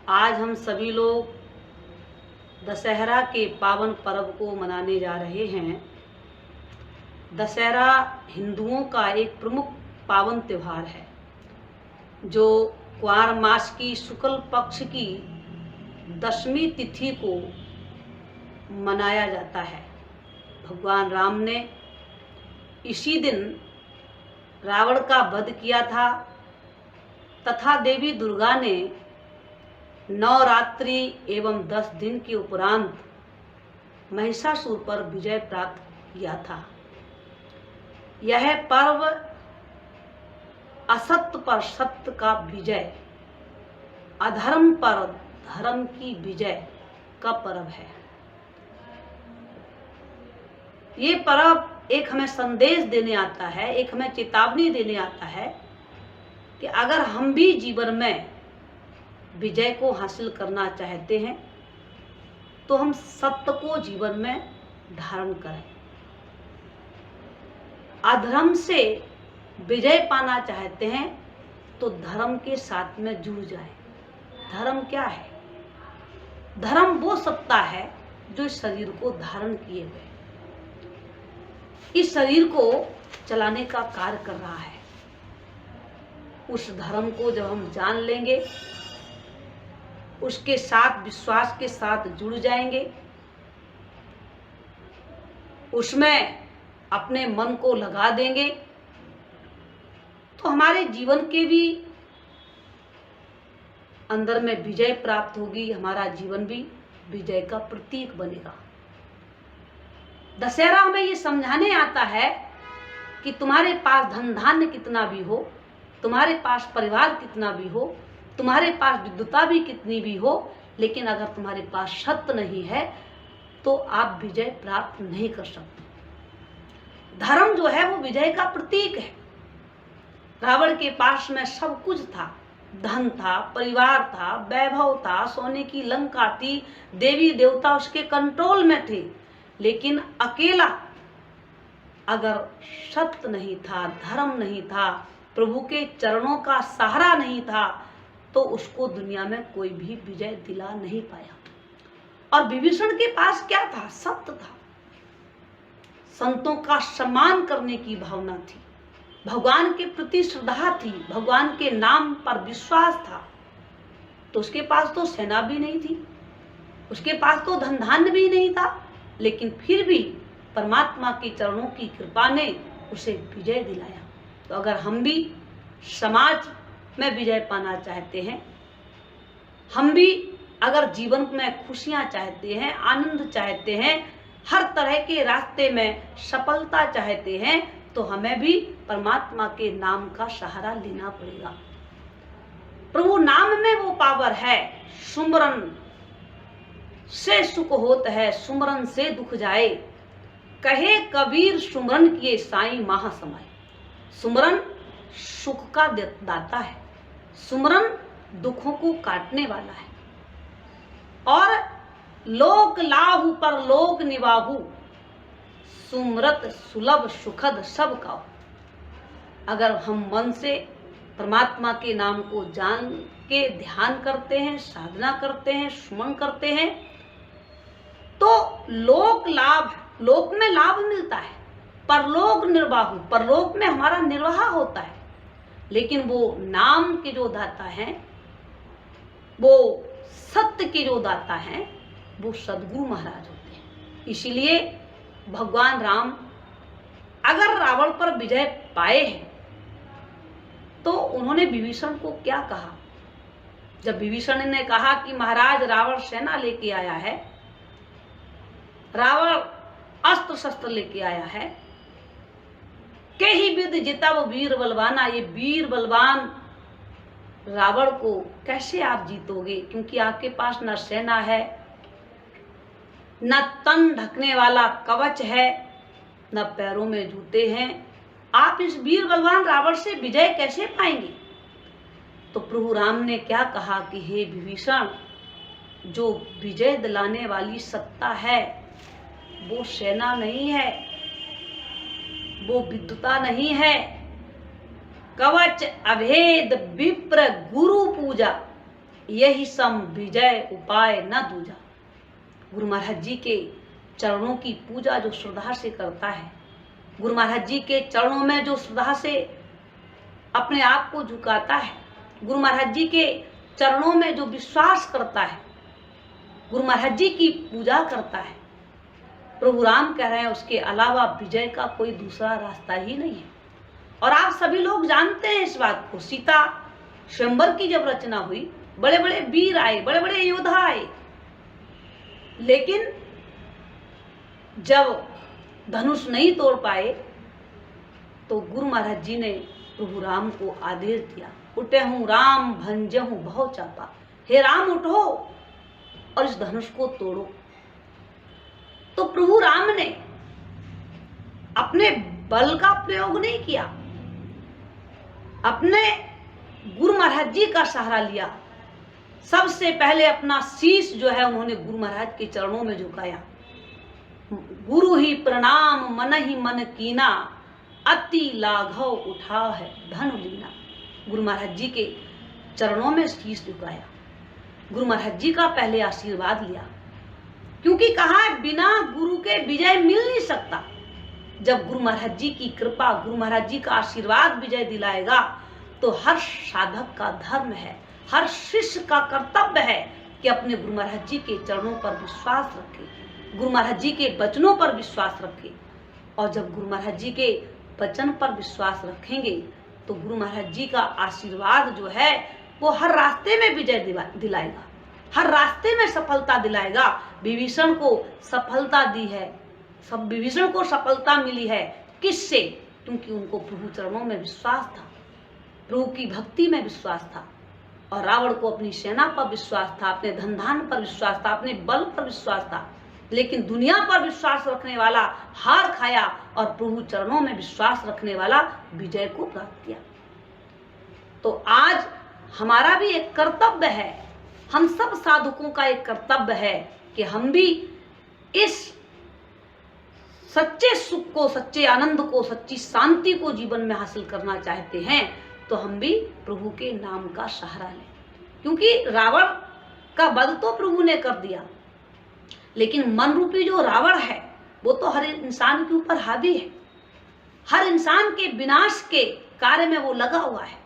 आज हम सभी लोग दशहरा के पावन पर्व को मनाने जा रहे हैं। दशहरा हिंदुओं का एक प्रमुख पावन त्योहार है जो कुंवार मास की शुक्ल पक्ष की दशमी तिथि को मनाया जाता है। भगवान राम ने इसी दिन रावण का वध किया था तथा देवी दुर्गा ने नवरात्रि एवं 10 दिन के उपरांत महिषासुर पर विजय प्राप्त किया था। यह पर्व असत्य पर सत्य का विजय, अधर्म पर धर्म की विजय का पर्व है। ये पर्व एक हमें संदेश देने आता है, एक हमें चेतावनी देने आता है कि अगर हम भी जीवन में विजय को हासिल करना चाहते हैं तो हम सत्य को जीवन में धारण करें। अधर्म से विजय पाना चाहते हैं तो धर्म के साथ में जुड़ जाए। धर्म क्या है? धर्म वो सत्ता है जो इस शरीर को धारण किए हुए इस शरीर को चलाने का कार्य कर रहा है। उस धर्म को जब हम जान लेंगे, उसके साथ विश्वास के साथ जुड़ जाएंगे, उसमें अपने मन को लगा देंगे तो हमारे जीवन के भी अंदर में विजय प्राप्त होगी। हमारा जीवन भी विजय का प्रतीक बनेगा। दशहरा हमें ये समझाने आता है कि तुम्हारे पास धन धान्य कितना भी हो, तुम्हारे पास परिवार कितना भी हो, तुम्हारे पास विद्वता भी कितनी भी हो, लेकिन अगर तुम्हारे पास सत्य नहीं है तो आप विजय प्राप्त नहीं कर सकते। धर्म जो है वो विजय का प्रतीक है। रावण के पास में सब कुछ था, धन था, परिवार था, वैभव था, सोने की लंका थी, देवी देवता उसके कंट्रोल में थे, लेकिन अकेला अगर सत्य नहीं था, धर्म नहीं था, प्रभु के चरणों का सहारा नहीं था तो उसको दुनिया में कोई भी विजय दिला नहीं पाया। और विभीषण के पास क्या था? सत्य था, संतों का सम्मान करने की भावना थी, भगवान के प्रति श्रद्धा थी, भगवान के नाम पर विश्वास था। तो उसके पास तो सेना भी नहीं थी, उसके पास तो धन धान्य भी नहीं था, लेकिन फिर भी परमात्मा के चरणों की कृपा ने उसे विजय दिलाया। तो अगर हम भी समाज में विजय पाना चाहते हैं, हम भी अगर जीवन में खुशियां चाहते हैं, आनंद चाहते हैं, हर तरह के रास्ते में सफलता चाहते हैं, तो हमें भी परमात्मा के नाम का सहारा लेना पड़ेगा। प्रभु नाम में वो पावर है। सुमरन से सुख होत है, सुमरन से दुख जाए, कहे कबीर सुमरन किए साईं महासमाय। सुमरन सुख का दाता है, सुमरन दुखों को काटने वाला है। और लोक लाहु पर लोक निवाहु, सुमरत सुलभ सुखद सब का। अगर हम मन से परमात्मा के नाम को जान के ध्यान करते हैं, साधना करते हैं, सुमन करते हैं, तो लोक लाभ, लोक में लाभ मिलता है, परलोक निर्वाहु, परलोक में हमारा निर्वाह होता है। लेकिन वो नाम के जो दाता हैं, वो सत्य के जो दाता हैं, वो सद्गुरु महाराज होते हैं। इसीलिए भगवान राम अगर रावण पर विजय पाए हैं तो उन्होंने विभीषण को क्या कहा? जब विभीषण ने कहा कि महाराज रावण सेना लेके आया है, रावण अस्त्र शस्त्र लेके आया है, के ही विद जितव वीर बलवाना, ये वीर बलवान रावण को कैसे आप जीतोगे? क्योंकि आपके पास न सेना है, न तन ढकने वाला कवच है, न पैरों में जूते हैं। आप इस वीर बलवान रावण से विजय कैसे पाएंगे? तो प्रभु राम ने क्या कहा कि हे विभीषण, जो विजय दिलाने वाली सत्ता है वो सेना नहीं है, वो विद्वता नहीं है, कवच अभेद विप्र गुरु पूजा, यही सम विजय उपाय न दूजा। गुरु महाराज जी के चरणों की पूजा जो श्रद्धा से करता है, गुरु महाराज जी के चरणों में जो श्रद्धा से अपने आप को झुकाता है, गुरु महाराज जी के चरणों में जो विश्वास करता है, गुरु महाराज जी की पूजा करता है, प्रभु राम कह रहे हैं उसके अलावा विजय का कोई दूसरा रास्ता ही नहीं है। और आप सभी लोग जानते हैं इस बात को। सीता स्वयंवर की जब रचना हुई, बड़े बड़े वीर आए, बड़े बड़े योद्धा आए, लेकिन जब धनुष नहीं तोड़ पाए तो गुरु महाराज जी ने प्रभु राम को आदेश दिया, उठे हूं राम भंजहूं बहु चापा, हे राम उठो और इस धनुष को तोड़ो। तो प्रभु राम ने अपने बल का प्रयोग नहीं किया, अपने गुरु महाराज जी का सहारा लिया। सबसे पहले अपना शीश जो है उन्होंने गुरु महाराज के चरणों में झुकाया। गुरु ही प्रणाम मन ही मन कीना, अति लाघव उठा है धन लीना। गुरु महाराज जी के चरणों में शीश झुकाया, गुरु महाराज जी का पहले आशीर्वाद लिया, क्योंकि कहा है बिना गुरु के विजय मिल नहीं सकता। जब गुरु महाराज जी की कृपा, गुरु महाराज जी का आशीर्वाद विजय दिलाएगा तो हर साधक का धर्म है, हर शिष्य का कर्तव्य है कि अपने गुरु महाराज जी के चरणों पर विश्वास रखे, गुरु महाराज जी के वचनों पर विश्वास रखे। और जब गुरु महाराज जी के वचन पर विश्वास रखेंगे तो गुरु महाराज जी का आशीर्वाद जो है वो हर रास्ते में विजय दिलाएगा, हर रास्ते में सफलता दिलाएगा। विभीषण को सफलता दी है, सब विभीषण को सफलता मिली है, किससे? क्योंकि उनको प्रभु चरणों में विश्वास था, प्रभु की भक्ति में विश्वास था। और रावण को अपनी सेना पर विश्वास था, अपने धन धान पर विश्वास था, अपने बल पर विश्वास था, लेकिन दुनिया पर विश्वास रखने वाला हार खाया और प्रभु चरणों में विश्वास रखने वाला विजय को प्राप्त किया। तो आज हमारा भी एक कर्तव्य है, हम सब साधकों का एक कर्तव्य है कि हम भी इस सच्चे सुख को, सच्चे आनंद को, सच्ची शांति को जीवन में हासिल करना चाहते हैं तो हम भी प्रभु के नाम का सहारा लें। क्योंकि रावण का वध तो प्रभु ने कर दिया, लेकिन मन रूपी जो रावण है वो तो हर इंसान के ऊपर हावी है, हर इंसान के विनाश के कार्य में वो लगा हुआ है।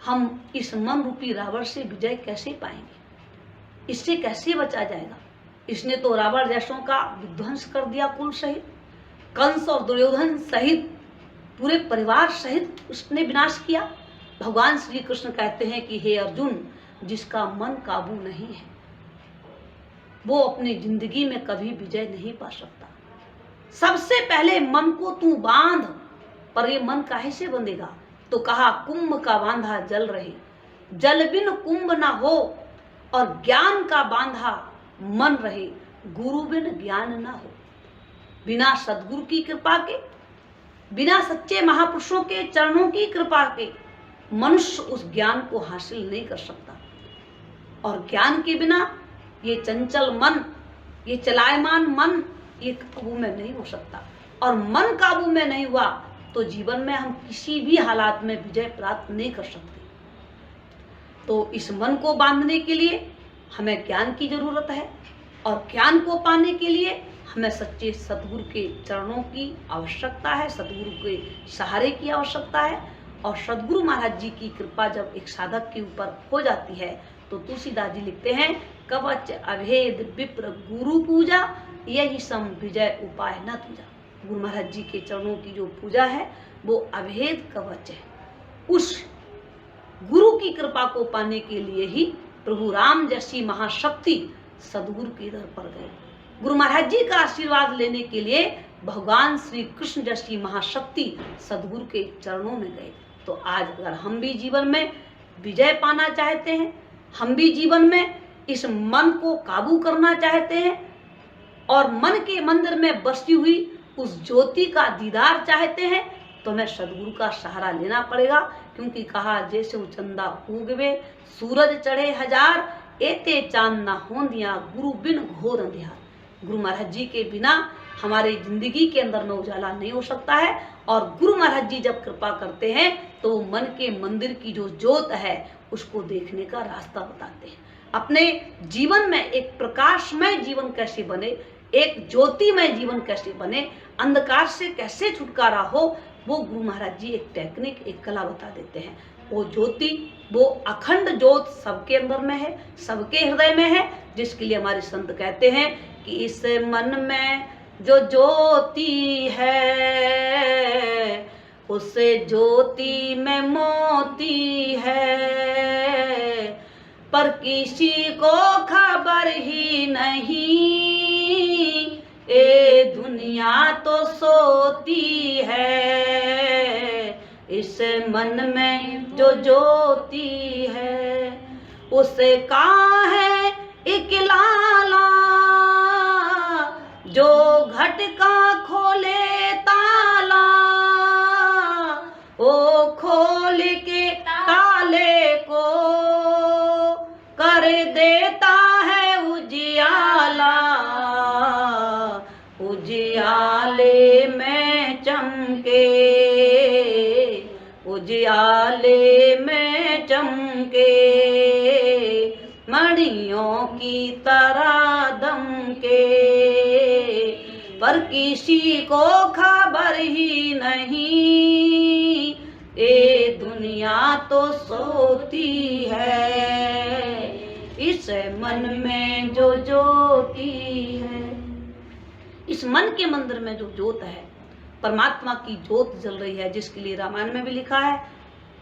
हम इस मन रूपी रावण से विजय कैसे पाएंगे, इससे कैसे बचा जाएगा? इसने तो रावण जैसों का विध्वंस कर दिया, कुल सहित, कंस और दुर्योधन सहित पूरे परिवार सहित उसने विनाश किया। भगवान श्री कृष्ण कहते हैं कि हे अर्जुन, जिसका मन काबू नहीं है वो अपनी जिंदगी में कभी विजय नहीं पा सकता। सबसे पहले मन को तू बांध, पर ये मन काहे से बंधेगा? तो कहा कुंभ का बांधा जल रहे, जल बिन कुंभ ना हो, और ज्ञान का बांधा मन रहे, गुरु बिन ज्ञान ना हो। बिना सदगुरु की कृपा के, बिना सच्चे महापुरुषों के चरणों की कृपा के मनुष्य उस ज्ञान को हासिल नहीं कर सकता। और ज्ञान के बिना ये चंचल मन, ये चलायमान मन, ये काबू में नहीं हो सकता। और मन काबू में नहीं हुआ तो जीवन में हम किसी भी हालात में विजय प्राप्त नहीं कर सकते। तो इस मन को बांधने के लिए हमें ज्ञान की जरूरत है, और ज्ञान को पाने के लिए हमें सच्चे सतगुरु के चरणों की आवश्यकता है, सतगुरु के सहारे की आवश्यकता है। और सदगुरु महाराज जी की कृपा जब एक साधक के ऊपर हो जाती है तो तुलसीदास जी लिखते हैं, कवच अभेद विप्र गुरु पूजा, यही सम विजय उपाय न तुझा। गुरु महाराज जी के चरणों की जो पूजा है वो अभेद कवच है। उस गुरु की कृपा को पाने के लिए ही प्रभु राम जैसी महाशक्ति सदगुरु के दर पर गए। गुरु महाराज जी का आशीर्वाद लेने के लिए भगवान श्री कृष्ण जैसी महाशक्ति सदगुरु के चरणों में गए। तो आज अगर हम भी जीवन में विजय पाना चाहते हैं, हम भी जीवन में इस मन को काबू करना चाहते हैं और मन के मंदिर में बसी हुई उस ज्योति का दीदार चाहते हैं, तो हमें सदगुरु का सहारा लेना पड़ेगा। क्योंकि कहा जैसे चंदा उगवे सूरज चढ़े हजार, एते चांद ना हो दिया गुरु बिन घोर अंधियार। गुरु महाराज जी के बिना हमारी जिंदगी के अंदर में उजाला नहीं हो सकता है। और गुरु महाराज जी जब कृपा करते हैं तो मन के मंदिर की जो ज्योत है उसको देखने का रास्ता बताते हैं। अपने जीवन में एक प्रकाशमय जीवन कैसे बने, एक ज्योतिमय जीवन कैसे बने, अंधकार से कैसे छुटकारा हो, वो गुरु महाराज जी एक टेक्निक, एक कला बता देते हैं। वो ज्योति, वो अखंड ज्योत सबके अंदर में है, सबके हृदय में है, जिसके लिए हमारे संत कहते हैं कि इस मन में जो ज्योति है, उसे ज्योति में मोती है, पर किसी को खबर ही नहीं, ये दुनिया तो सोती है। इस मन में जो ज्योति है, उसे कहाँ है एक लाला, जो घट का खोले ताला, ओ खोल के ताले को कर देता है उजियाला, उजियाले में चमके, उजियाले में चमके, मणियों की तरह दमके, पर किसी को खबर ही नहीं, ये दुनिया तो सोती है। इस मन में जो ज्योति है, इस मन के मंदिर में जो ज्योत है, परमात्मा की ज्योत जल रही है, जिसके लिए रामायण में भी लिखा है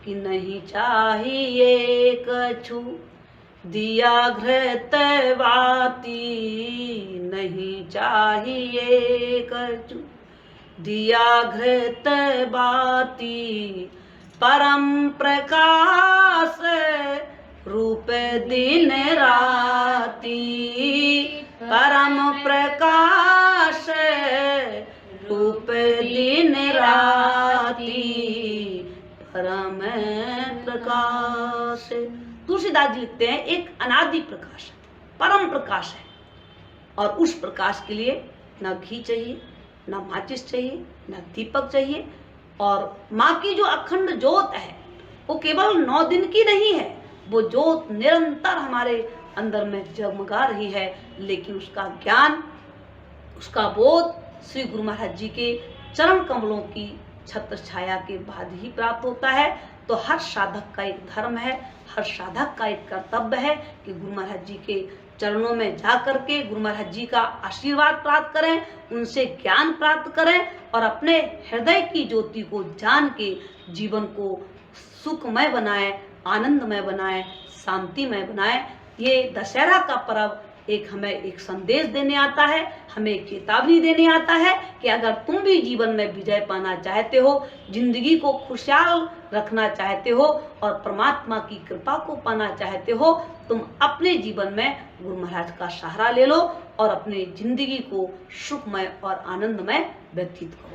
कि नहीं चाहिए कछु दिया घृतवाती, नहीं चाहिए कछु दिया घृतवाती, परम प्रकाश रूप दिन राती, परम प्रकाश रूप दिन राती, परम प्रकाश। तुलसीदास जी लिखते हैं एक अनादि प्रकाश, परम प्रकाश है, और उस प्रकाश के लिए ना घी चाहिए, ना माचिस चाहिए, ना दीपक चाहिए। और माँ की जो अखंड ज्योत है, वो केवल 9 दिन की नहीं है, वो ज्योत निरंतर हमारे अंदर में जगमगा रही है, लेकिन उसका ज्ञान, उसका बोध श्री गुरु महाराज जी के चरण कमलों की छत्र छाया के बाद ही प्राप्त होता है। तो हर साधक का एक धर्म है, हर साधक का एक कर्तव्य है कि गुरु महाराज जी के चरणों में जा करके गुरु महाराज जी का आशीर्वाद प्राप्त करें, उनसे ज्ञान प्राप्त करें, और अपने हृदय की ज्योति को जान के जीवन को सुखमय बनाएं, आनंदमय बनाएं, शांतिमय बनाएं। ये दशहरा का पर्व हमें एक संदेश देने आता है, हमें एक चेतावनी देने आता है कि अगर तुम भी जीवन में विजय पाना चाहते हो, जिंदगी को खुशहाल रखना चाहते हो और परमात्मा की कृपा को पाना चाहते हो, तुम अपने जीवन में गुरु महाराज का सहारा ले लो और अपने जिंदगी को सुखमय और आनंदमय व्यतीत करो।